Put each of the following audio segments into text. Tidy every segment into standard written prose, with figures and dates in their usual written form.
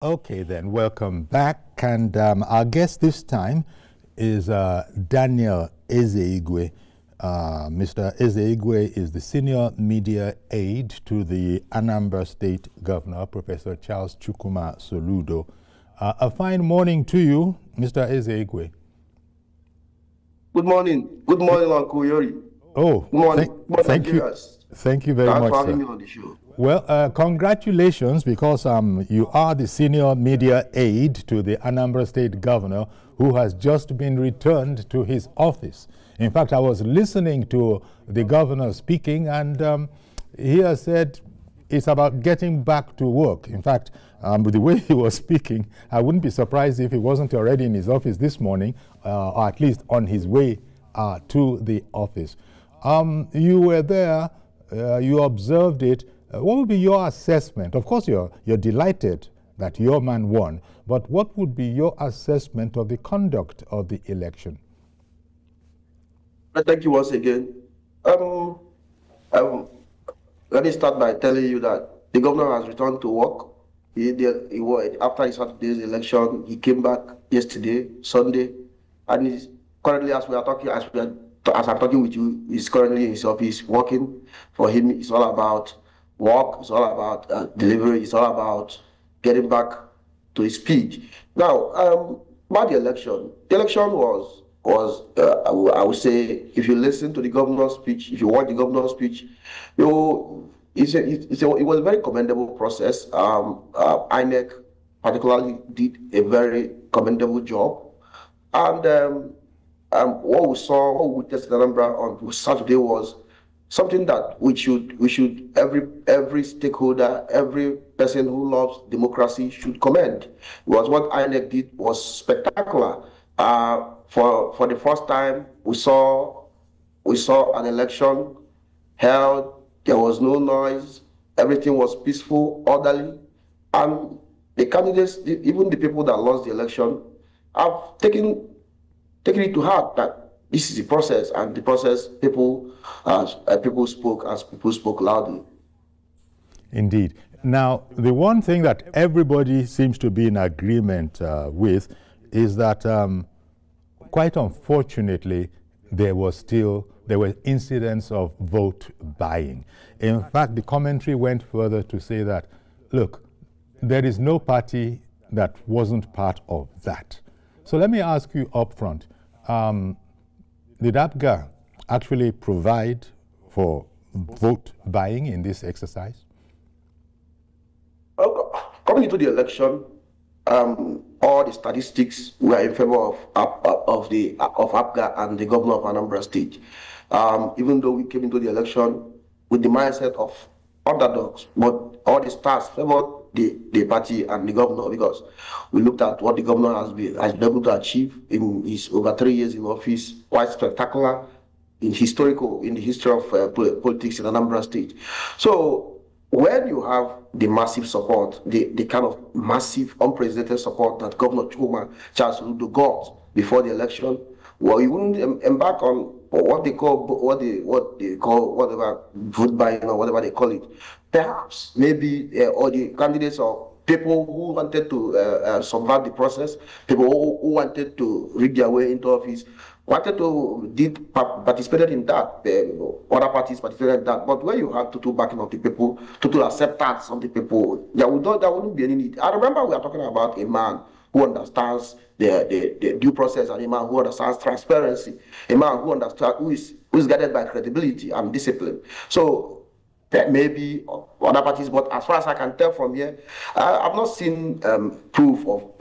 Okay, then, welcome back. And our guest this time is Daniel Ezeigwe. Mr. Ezeigwe is the senior media aide to the Anambra State Governor, Professor Charles Chukwuma Soludo. A fine morning to you, Mr. Ezeigwe. Good morning. Good morning, Uncle Yori. Oh, good morning. Thank you. Thank you very much, Thanks for having sir. me on the show. Well, congratulations, because you are the senior media aide to the Anambra State Governor, who has just been returned to his office. In fact, I was listening to the governor speaking, and he has said it's about getting back to work. In fact, with the way he was speaking, I wouldn't be surprised if he wasn't already in his office this morning, or at least on his way to the office. You were there, you observed it. What would be your assessment? Of course, you're delighted that your man won, but what would be your assessment of the conduct of the election? Thank you once again. Let me start by telling you that the governor has returned to work. After his Saturday's election, he came back yesterday, Sunday, and he's currently, as I'm talking with you, he's currently in his office working. For him, it's all about work, it's all about delivery, it's all about getting back to his speech. Now, about the election was I would say, if you listen to the governor's speech, if you watch the governor's speech, it was a very commendable process. INEC particularly did a very commendable job, and what we saw, what we witnessed in Anambra on Saturday was something that we should every stakeholder, every person who loves democracy should commend. What INEC did was spectacular. For the first time, we saw an election held. There was no noise. Everything was peaceful, orderly, and the candidates, even the people that lost the election, have taken it to heart that this is the process, and the process people spoke loudly. Indeed. Now, the one thing that everybody seems to be in agreement with is that, quite unfortunately, there were incidents of vote buying. In fact, the commentary went further to say that, look, there is no party that wasn't part of that. So let me ask you up front, did APGA actually provide for vote buying in this exercise? Coming into the election, all the statistics were in favor of APGA and the governor of Anambra State. Even though we came into the election with the mindset of underdogs, but all the stars favored the party and the governor, because we looked at what the governor has been able to achieve in his over 3 years in office, quite spectacular in the history of politics in Anambra State. So when you have the massive support, the kind of massive, unprecedented support that Governor Chukwuma Charles Soludo got before the election, well, you wouldn't embark on what they call whatever vote buying or whatever they call it. Perhaps maybe or the candidates or people who wanted to subvert the process, people who wanted to rig their way into office, participated in that. Other parties participated in that. But when you have total backing of the people, total acceptance of the people, there wouldn't be any need. I remember we are talking about a man who understands the due process, and a man who understands transparency, a man who understands who is guided by credibility and discipline. So that may be other parties, but as far as I can tell from here, I've not seen proof of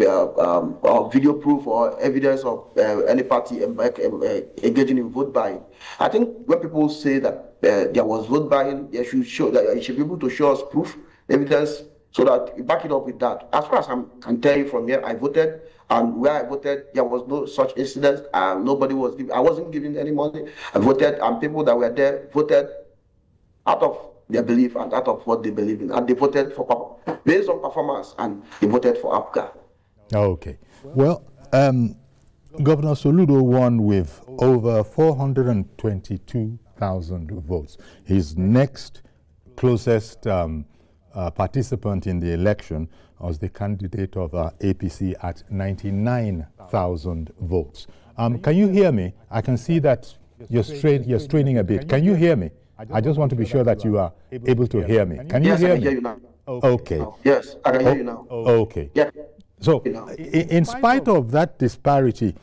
video proof or evidence of any party engaging in vote buying. I think when people say that there was vote buying, they should show that you should be able to show us proof, evidence, so that you back it up with that. As far as I can tell you from here, I voted, and where I voted, there was no such incident. Nobody was giving, I wasn't giving any money. I voted, and people that were there voted out of their belief and out of what they believe in, and they voted for based on performance, and they voted for APGA. Okay. Well, Governor Soludo won with over 422,000 votes. His next closest participant in the election, was the candidate of APC at 99,000 votes. Can you hear me? I can see that you're straining a bit. Can you hear me? I just want to be sure that you are able to hear me. Can you hear me? Yes, I can hear you now. Okay. Yes, I can hear you now. Okay. Yeah. So, in spite of that disparity,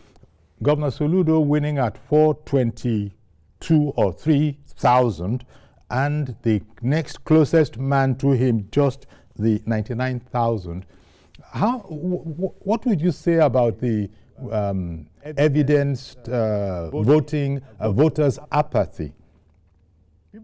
Governor Soludo winning at 422 or 3,000, and the next closest man to him just the 99,000. What would you say about the evidenced voters' apathy?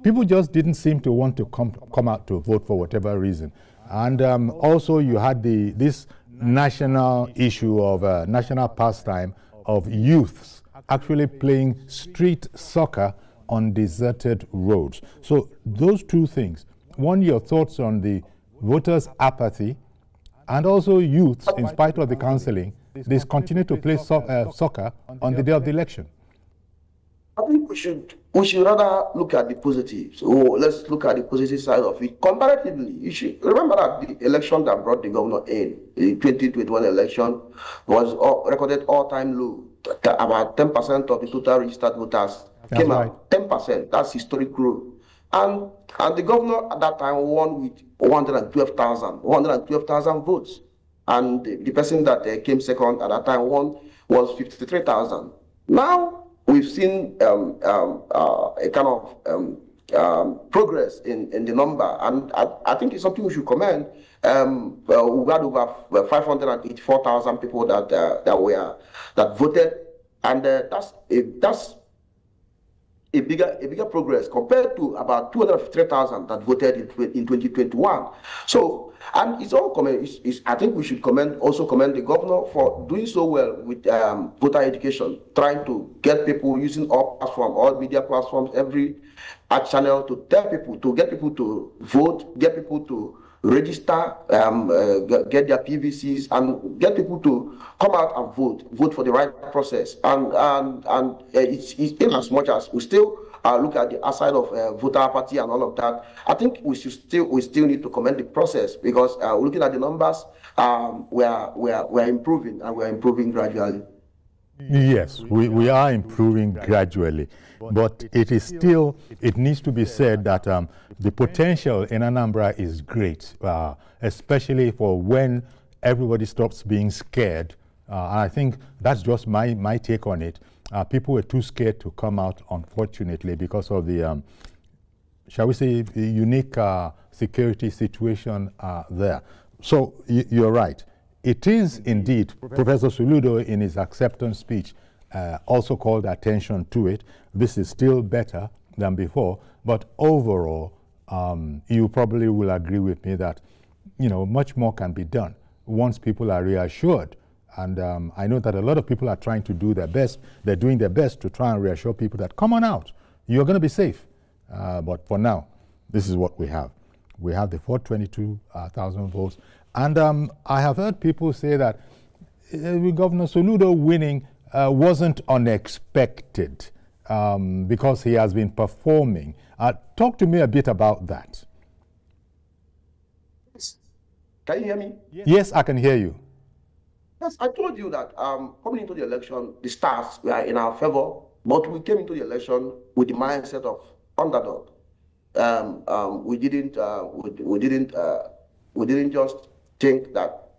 People just didn't seem to want to come out to vote for whatever reason. And also you had this national issue of national pastime of youths actually playing street soccer on deserted roads. So those two things. One, your thoughts on the voters' apathy, and also youths, in spite of the counseling, they continue to play soccer on the day of the election. I think we should rather look at the positive. So let's look at the positive side of it. Comparatively, you should remember that the election that brought the governor in, the 2021 election, was recorded all-time low. About 10% of the total registered voters came out. 10%. That's historic growth. And the governor at that time won with 112,000 votes. And the person that came second at that time won was 53,000. Now, we've seen a kind of progress in the number, and I think it's something we should commend. We had over 584,000 people that voted, and that's a bigger progress compared to about 253,000 that voted in 2021. So, and it's all I think we should also commend the governor for doing so well with voter education, trying to get people using all platforms, all media platforms, every channel to tell people, to get people to vote, get people to register, get their PVCs, and get people to come out and vote for the right process. And it's in as much as we still look at the side of voter apathy and all of that. I think we still need to commend the process, because looking at the numbers, we are improving, and we are improving gradually. Yes, we are improving gradually, but it needs to be said that the potential in Anambra is great, especially for when everybody stops being scared. And I think that's just my take on it. People were too scared to come out, unfortunately, because of the, shall we say, the unique security situation there. So you're right. It is indeed, Professor Soludo in his acceptance speech also called attention to it. This is still better than before, but overall, you probably will agree with me that, much more can be done once people are reassured. And I know that a lot of people are trying to do their best. They're doing their best to try and reassure people that, come on out, you're going to be safe. But for now, this is what we have. We have the 422,000 votes. And I have heard people say that Governor Soludo winning wasn't unexpected because he has been performing. Talk to me a bit about that. Can you hear me? Yes, I can hear you. Yes, I told you that coming into the election, the stars were in our favor, but we came into the election with the mindset of underdog. We didn't just think that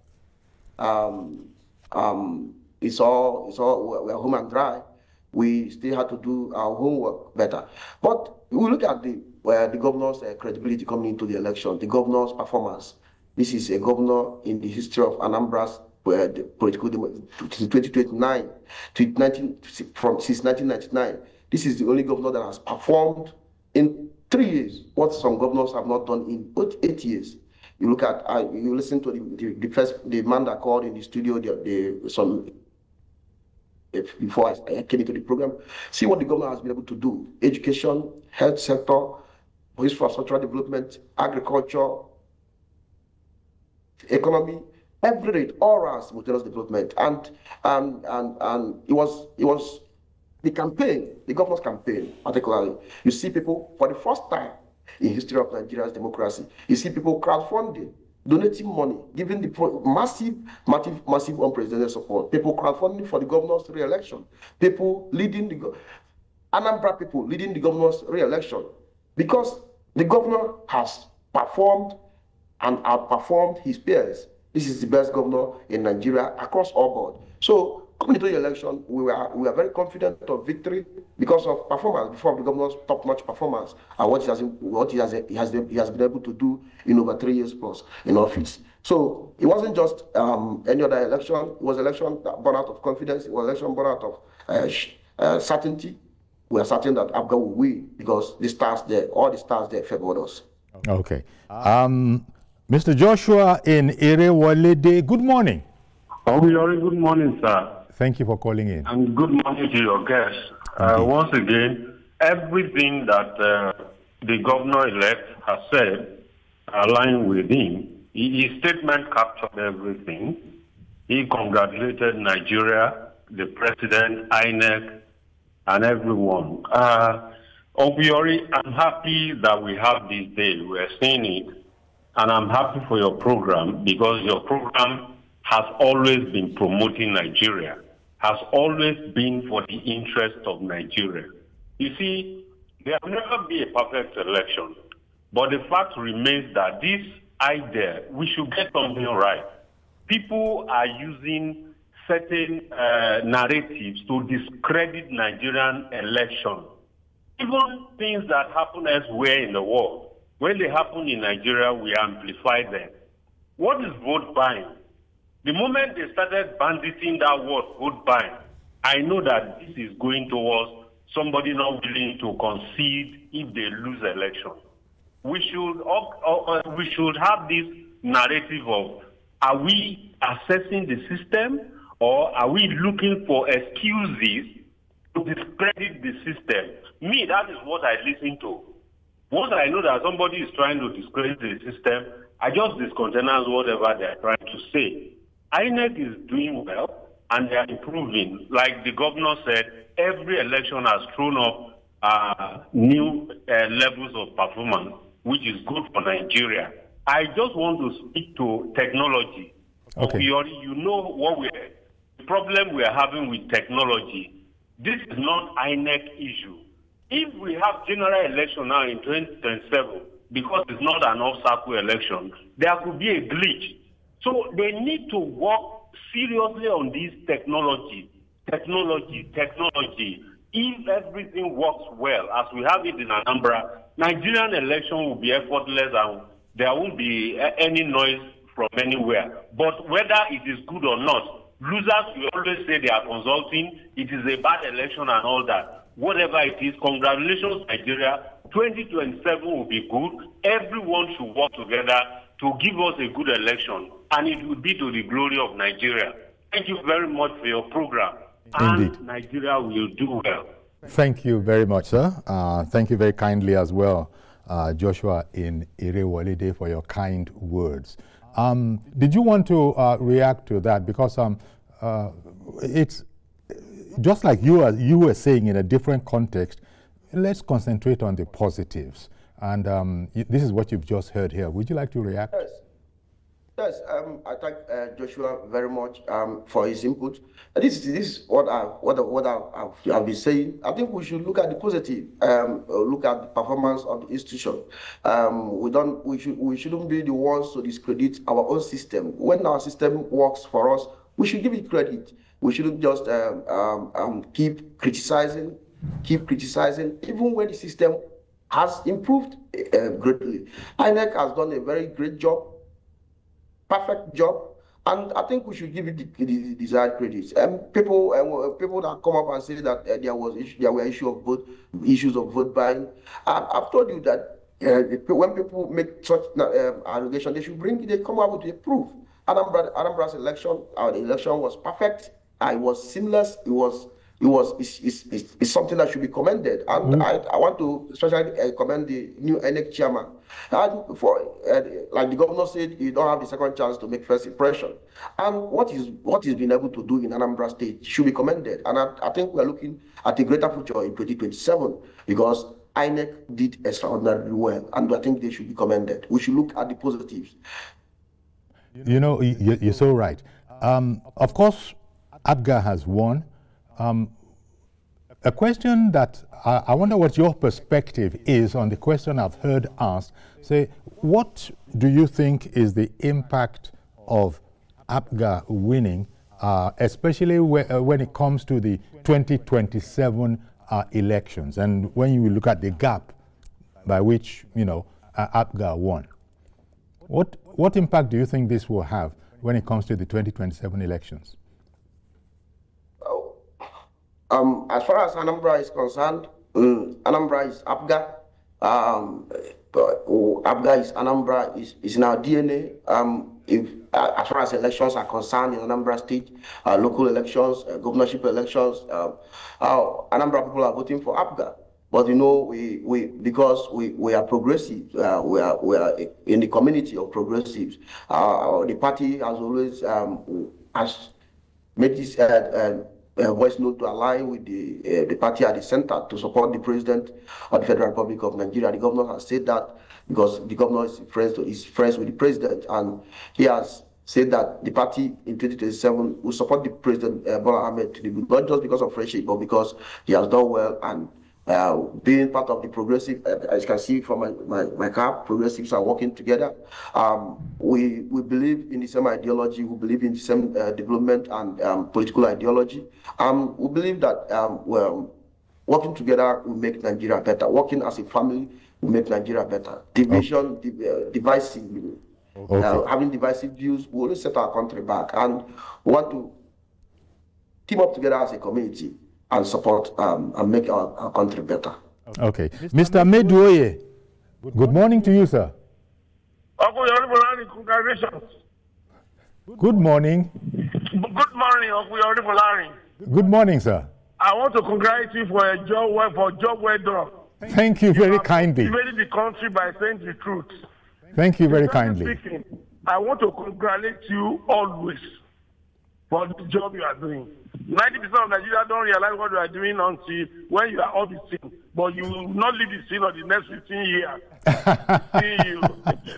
it's all we're home and dry. We still had to do our homework better. But we look at the governor's credibility coming into the election, the governor's performance. This is a governor in the history of Anambra's political since 2029 to since 1999. This is the only governor that has performed in 3 years what some governors have not done in 8 years. You look at, you listen to the man that called in the studio before I came into the program. See what the governor has been able to do: education, health sector, infrastructural development, agriculture, economy, every rate, all around simultaneous development. And it was the campaign, the governor's campaign particularly. You see people for the first time in history of Nigeria's democracy. You see people crowdfunding, donating money, giving the massive unprecedented support. People crowdfunding for the governor's re-election. People leading the Anambra people leading the governor's re-election, because the governor has performed and outperformed his peers. This is the best governor in Nigeria across all board. So coming into the election, we are very confident of victory because of performance, before the governor's top-notch performance and what he has been able to do in over 3 years plus in office. So it wasn't just any other election. It was an election that born out of confidence. It was an election born out of certainty. We are certain that APGA will win because the stars there, all the stars there favored us. Okay. Mr. Joshua in Irewolede, good morning. Good morning, sir. Thank you for calling in. And good morning to your guests. Once again, everything that the governor-elect has said aligned with him. His statement captured everything. He congratulated Nigeria, the president, INEC, and everyone. Obiori, I'm happy that we have this day. We're seeing it. And I'm happy for your program, because your program has always been promoting Nigeria, has always been for the interest of Nigeria. You see, there will never be a perfect election, but the fact remains that this idea, we should get something right. People are using certain narratives to discredit Nigerian elections. Even things that happen elsewhere in the world, when they happen in Nigeria, we amplify them. What is vote buying? The moment they started banditing that word, vote buying, I know that this is going towards somebody not willing to concede if they lose election. We should have this narrative of, are we assessing the system, or are we looking for excuses to discredit the system? Me, that is what I listen to. Once I know that somebody is trying to discredit the system, I just discontinue whatever they are trying to say. INEC is doing well, and they are improving. Like the governor said, every election has thrown up new levels of performance, which is good for Nigeria. I just want to speak to technology. Okay. You know the problem we are having with technology. This is not INEC issue. If we have general election now in 2027, because it's not an off-cycle election, there could be a glitch. So they need to work seriously on this technology. If everything works well, as we have it in Anambra, Nigerian election will be effortless and there won't be any noise from anywhere. But whether it is good or not, losers will always say they are consulting, it is a bad election and all that. Whatever it is, congratulations, Nigeria. 2027 will be good. Everyone should work together to give us a good election, and it will be to the glory of Nigeria. Thank you very much for your program. Indeed. And Nigeria will do well. Thank you very much, sir. Thank you very kindly as well, Joshua in Irewolede, for your kind words. Did you want to react to that? Because it's just like you were saying in a different context. Let's concentrate on the positives. And this is what you've just heard here. Would you like to react? Yes. I thank Joshua very much for his input. This is what I've been saying. I think we should look at the positive. Look at the performance of the institution. We shouldn't be the ones to discredit our own system. When our system works for us, we should give it credit. We shouldn't just keep criticizing, even when the system has improved greatly. INEC has done a very great job, perfect job, and I think we should give it the desired credit. People that come up and say that there were issues of vote buying. I've told you that when people make such allegations, they come up with a proof. Anambra's election, the election was perfect. It was seamless. It's something that should be commended. And I want to especially commend the new INEC chairman. And like the governor said, you don't have the second chance to make first impression. And what he's been able to do in Anambra State should be commended. And I think we're looking at a greater future in 2027, because INEC did extraordinarily well, and I think they should be commended. We should look at the positives. You know, you're so right. Of course, APGA has won. A question that I wonder what your perspective is on the question I've heard asked. Say, what do you think is the impact of APGA winning, especially when it comes to the 2027 elections, and when you look at the gap by which, you know, APGA won? What impact do you think this will have when it comes to the 2027 elections? As far as Anambra is concerned, Anambra is APGA. APGA is Anambra, is in our DNA. As far as elections are concerned in Anambra State, local elections, governorship elections, Anambra people are voting for APGA. But you know, because we are progressive, we are in the community of progressives. The party has always has made this voice note to align with the party at the center to support the president of the Federal Republic of Nigeria. The governor has said that because the governor is friends with the president, and he has said that the party in 2027 will support the president Bola Ahmed Tinubu, not just because of friendship, but because he has done well and being part of the progressive. As you can see from my cap, progressives are working together. We believe in the same ideology. We believe in the same development and political ideology. We believe that working together will make Nigeria better. Working as a family will make Nigeria better. Division, divisive, having divisive views will only set our country back. And we want to team up together as a community and support and make our country better. Okay. Mr. Meduoye, good morning to you, sir. Congratulations. Good morning. Good morning, Honorable Larry. Good morning, sir. I want to congratulate you for a job well done. Thank you very kindly. You made the country by saying the truth. Thank you very kindly. Speaking, I want to congratulate you always for the job you are doing. 90% of Nigeria don't realize what you are doing until when you are off the scene. But you will not leave the scene of the next 15 years. See you.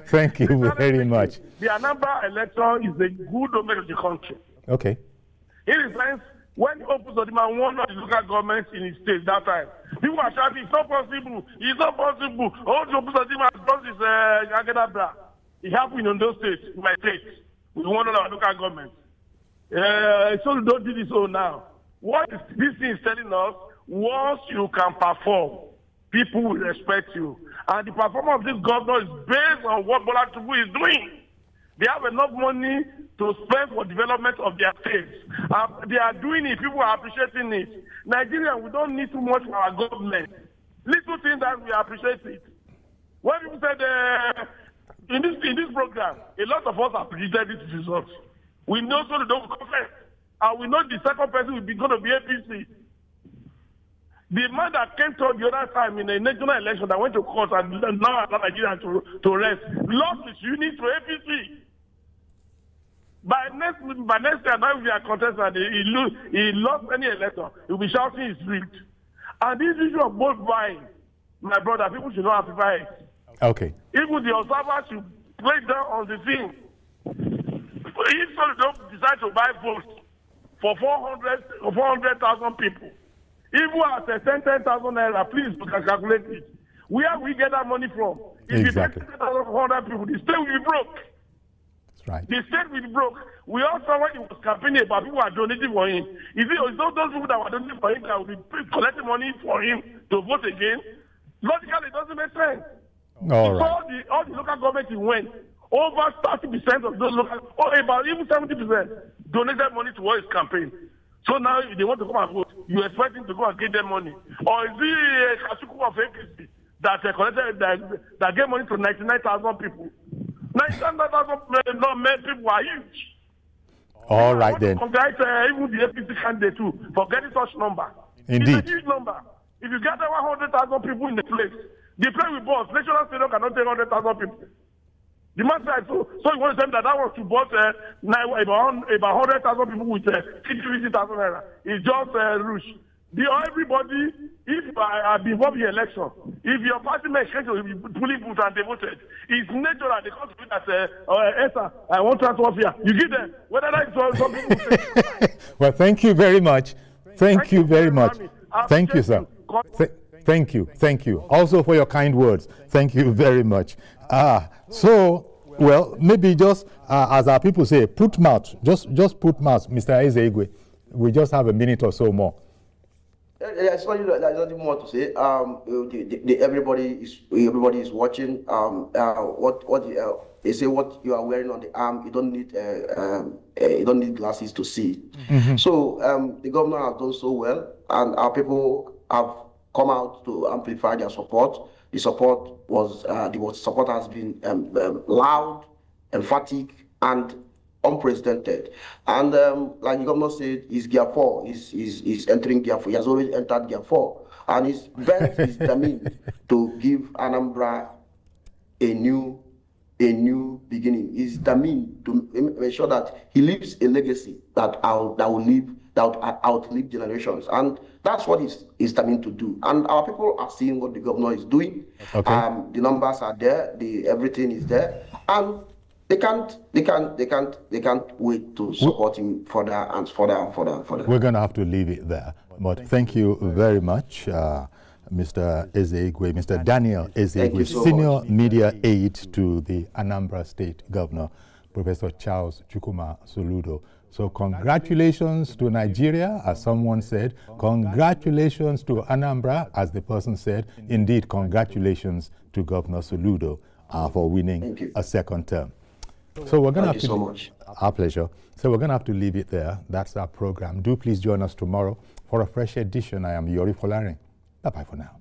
Thank you very much. The Anambra election is a good omen of the country. Okay. In a sense, when the opposition won the local governments in his state that time, people are shouting, it's not possible, it's not possible. All the opposition has done is Anambra. It happened in those states, in my state. We won our local governments. So don't do this all now. What this thing is telling us, once you can perform, people will respect you. And the performance of this governor is based on what Bola Tinubu is doing. They have enough money to spend for development of their states. They are doing it. People are appreciating it. Nigeria, we don't need too much for our government. Little things that we appreciate it. When people said in this program, a lot of us have predicted this result. We know so they don't confess. And we know the second person will be going to be APC. The man that came to the other time in a national election that went to court and now allowed Nigeria to rest, lost his unit to APC. By next year, now we are contested, he lost any election. He'll be shouting it's rigged. And this issue of vote buying, my brother, people should not amplify it. Okay. Even the observers should play down on the thing. If somebody don't decide to buy votes for 400,000 people, even at 10,000 naira, please you can calculate it. Where we get that money from? If exactly. you pay 10,400 people, the state will be broke. That's right. The state will be broke. We also, when he was campaigning about people are donating for him. If it's those people that were donating for him that will be collecting money for him to vote again, logically it doesn't make sense. All right. So all the local governments he went, over 30% of those local, or about even 70%, donated money towards his campaign. So now they want to come and vote. You expect him to go and get them money. Or is it Charles Chukwuma of APGA that collected that gave money to 99,000 people? 99,000 people are huge. All right then. Congratulate even the APC candidate too for getting such number. Indeed. It's a huge number. If you get 100,000 people in the place we bought, national stadium cannot take 100,000 people. The man said so you want to tell me that was to bought about 100,000 people with 50,000 naira. It's just rush. Everybody if I have been involved in the election, if your party makes change to polling booth and they voted, it's natural they come to you that Esther, I want to transfer here. You give them whether that's something. Well, thank you very much. Thank you very much. Thank you, sir. Thank you. Also for your kind words. Thank you very much. So, well, maybe just as our people say, put mouth. Just put mouth, Mr. Ezegwe. We just have a minute or so more. There's nothing more to say. Everybody is watching. They say what you are wearing on the arm, you don't need glasses to see. Mm-hmm. So the governor has done so well, and our people have come out to amplify their support. The support has been loud, emphatic, and unprecedented. And like the governor said, he's Gear 4. He's entering Gear 4. He has already entered Gear 4. And his bent is determined to give Anambra a new beginning. He's determined to ensure that he leaves a legacy that will outlive generations. And that's what he's determined to do. And our people are seeing what the governor is doing. Okay. The numbers are there. Everything is there. And they can't wait to support him further and further. We're going to have to leave it there. But thank you very much, Mr. Ezegwe, Mr. Daniel Ezegwe, Senior Media Aide to the Anambra State Governor, Professor Charles Chukwuma Soludo. So congratulations to Nigeria, as someone said. Congratulations to Anambra, as the person said. Indeed, congratulations to Governor Soludo for winning a second term. So we're going to have to. Thank you so much. Our pleasure. So we're going to have to leave it there. That's our program. Do please join us tomorrow for a fresh edition. I am Yori Folarin. Bye-bye for now.